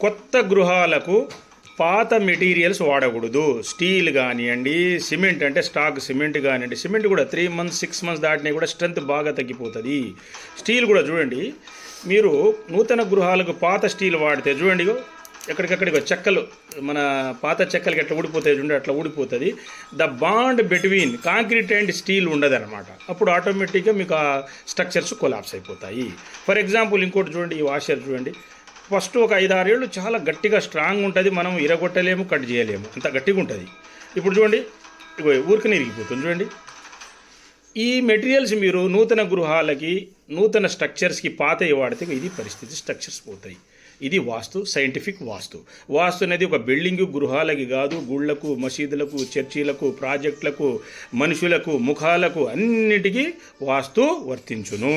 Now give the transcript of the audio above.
కొత్త గృహాలకు పాత మెటీరియల్స్ వాడకూడదు. స్టీల్ కానివ్వండి, సిమెంట్ అంటే స్టాక్ సిమెంట్ కానివ్వండి, సిమెంట్ కూడా 3 months 6 months దాటినా కూడా స్ట్రెంత్ బాగా తగ్గిపోతుంది. స్టీల్ కూడా చూడండి, మీరు నూతన గృహాలకు పాత స్టీల్ వాడితే చూడండి ఎక్కడికక్కడికి చెక్కలు, మన పాత చెక్కలకి ఎట్లా ఊడిపోతాయి చూడండి, అట్లా ఊడిపోతుంది. The bond between concrete and steel ఉండదన్నమాట. అప్పుడు ఆటోమేటిక్గా మీకు ఆ స్ట్రక్చర్స్ కొలాప్స్ అయిపోతాయి. ఫర్ ఎగ్జాంపుల్ ఇంకోటి చూడండి, ఈ వాషర్ చూడండి, ఫస్ట్ ఒక 5-6 ఏళ్ళు చాలా గట్టిగా స్ట్రాంగ్ ఉంటుంది, మనం ఇరగొట్టలేము, కట్ చేయలేము, అంత గట్టిగా ఉంటుంది. ఇప్పుడు చూడండి ఊరికనే ఇరిగిపోతుంది చూడండి. ఈ మెటీరియల్స్ మీరు నూతన గృహాలకి, నూతన స్ట్రక్చర్స్కి పాతవి వాడితే ఇది పరిస్థితి, స్ట్రక్చర్స్ పోతాయి. ఇది వాస్తు, సైంటిఫిక్ వాస్తు. వాస్తు అనేది ఒక బిల్డింగ్ గృహాలకి కాదు, గుళ్ళకు, మసీదులకు, చర్చీలకు, ప్రాజెక్టులకు, మనుషులకు, ముఖాలకు అన్నిటికీ వాస్తు వర్తించును.